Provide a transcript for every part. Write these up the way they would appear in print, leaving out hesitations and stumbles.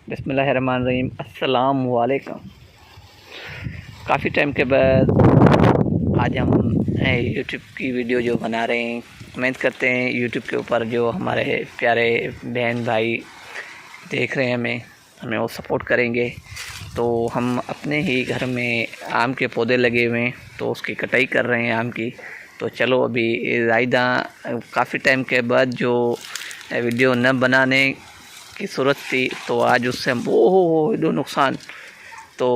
बिस्मिल्लाहिर्रहमानिर्रहीम। अस्सलाम वालेकुम। काफ़ी टाइम के बाद आज हम यूट्यूब की वीडियो जो बना रहे हैं, उम्मीद करते हैं यूट्यूब के ऊपर जो हमारे प्यारे बहन भाई देख रहे हैं हमें वो सपोर्ट करेंगे। तो हम अपने ही घर में आम के पौधे लगे हुए हैं, तो उसकी कटाई कर रहे हैं आम की। तो चलो अभी ज़ायदा काफ़ी टाइम के बाद जो वीडियो न बनाने की सूरत थी, तो आज उससे हम वो दो नुकसान। तो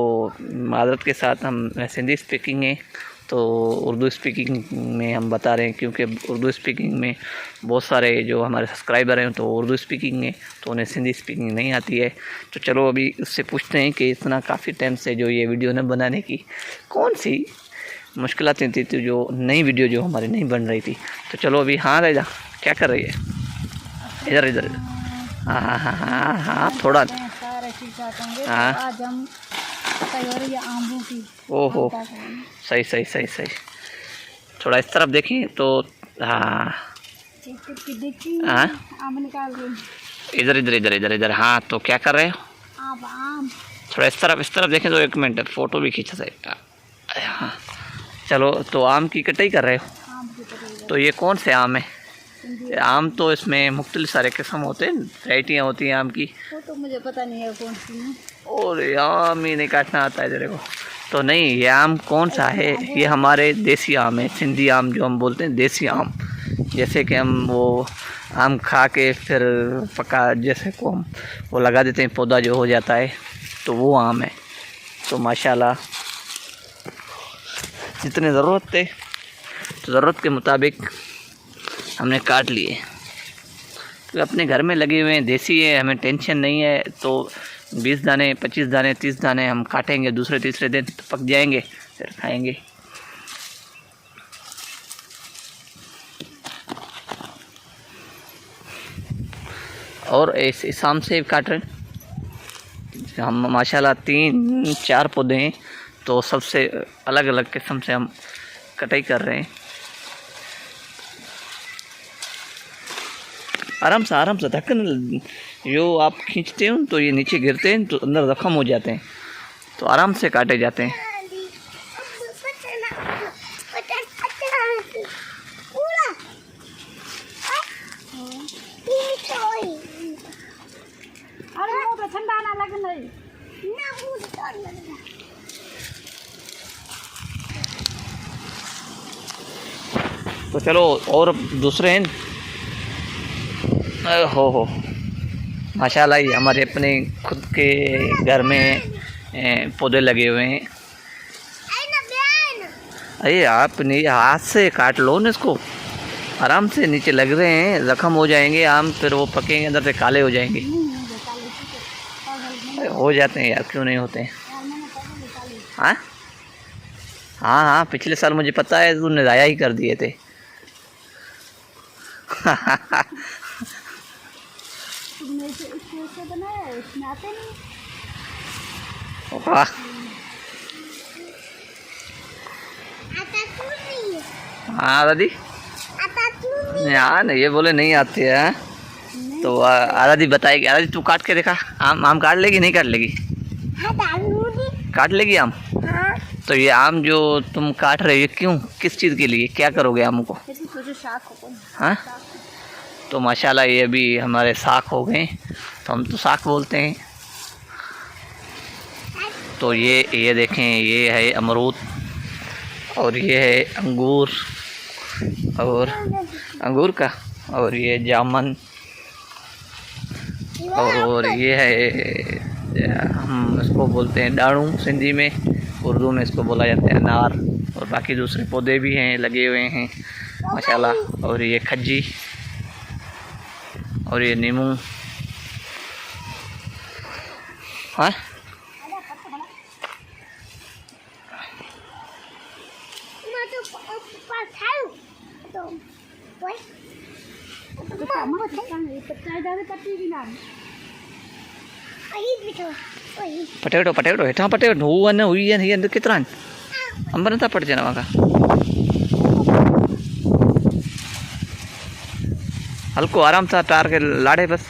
माज़रत के साथ हम सिंधी स्पीकिंग है, तो उर्दू स्पीकिंग में हम बता रहे हैं, क्योंकि उर्दू स्पीकिंग में बहुत सारे जो हमारे सब्सक्राइबर हैं तो उर्दू स्पीकिंग है, तो उन्हें सिंधी स्पीकिंग नहीं आती है। तो चलो अभी उससे पूछते हैं कि इतना काफ़ी टाइम से जो ये वीडियो न बनाने की कौन सी मुश्किलातें थी, तो जो नई वीडियो जो हमारी नहीं बन रही थी। तो चलो अभी हाँ रह जा, क्या कर रही है? इधर इधर हाँ हाँ हाँ हाँ हाँ थोड़ा हाँ। आज हम आमों की ओहो, सही सही सही सही। थोड़ा इस तरफ देखें तो हाँ हाँ, आम निकाल रही। इधर इधर इधर इधर इधर हाँ। तो क्या कर रहे हो? आम थोड़ा इस तरफ देखें तो एक मिनट फ़ोटो भी खींचा सकता। हाँ चलो, तो आम की कटाई कर रहे हो? तो ये कौन से आम है? आम तो इसमें मुख्तलिफ सारे किस्म होते हैं, वैराइटियाँ होती हैं आम की। वो तो मुझे पता नहीं है कौन सी है। और आम ही नहीं काटना आता है तेरे को? तो नहीं, ये आम कौन सा है? ये हमारे देसी आम है, सिंधी आम जो हम बोलते हैं, देसी आम। जैसे कि हम वो आम खा के फिर पका, जैसे को हम वो लगा देते हैं, पौधा जो हो जाता है, तो वो आम है। तो माशाल्लाह जितने ज़रूरत थे, तो ज़रूरत के मुताबिक हमने काट लिए। तो अपने घर में लगे हुए हैं, देसी है, हमें टेंशन नहीं है। तो 20 दाने 25 दाने 30 दाने हम काटेंगे, दूसरे तीसरे दिन तो पक जाएंगे, फिर खाएंगे। और इस आम से काट रहे हैं हम माशाल्लाह 3-4 पौधे हैं, तो सबसे अलग अलग किस्म से हम कटाई कर रहे हैं। आराम से ढक्कन जो आप खींचते हो तो ये नीचे गिरते हैं, तो अंदर ज़ख्म हो जाते हैं, तो आराम से काटे जाते हैं। ठंडा ना लगना। तो चलो और दूसरे हैं। हो माशाल्लाह, ये हमारे अपने खुद के घर में पौधे लगे हुए हैं। अरे आप नहीं, हाथ से काट लो ना इसको, आराम से। नीचे लग रहे हैं, ज़ख्म हो जाएंगे आम, फिर वो पकेंगे, अंदर से काले हो जाएंगे। हो जाते हैं यार, क्यों नहीं होते हैं? हाँ हाँ हाँ, पिछले साल मुझे पता है तूने ज़ाया ही कर दिए थे। तुमने इसे बनाया, इसमें आते नहीं। वाह, हाँ दादी यार, ये बोले नहीं आती है। तो आराधी बताएगी। आराधी तू काट के देखा, आम काट लेगी नहीं काट लेगी? काट लेगी आम। तो ये आम जो तुम काट रहे हो, ये क्यों, किस चीज़ के लिए, क्या करोगे आम को? हाँ, तो माशाल्लाह ये अभी हमारे साख हो गए, तो हम तो साख बोलते हैं। तो ये देखें, ये है अमरूद, और ये है अंगूर, और अंगूर का, और ये जामुन, और ये है, हम इसको बोलते हैं डाणू सिंधी में, उर्दू में इसको बोला जाता है अनार। और बाकी दूसरे पौधे भी हैं, लगे हुए हैं माशाल्लाह। और ये खज्जी, और ये नींबू। हाँ पटेटो हेठा पटेटो हू अने हुई है अंदर केतिरा अंब नथा पटजनि वहाँ हल्को आराम सां तार के लाड़े बस।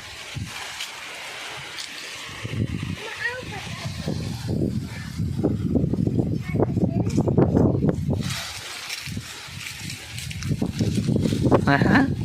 हाँ हाँ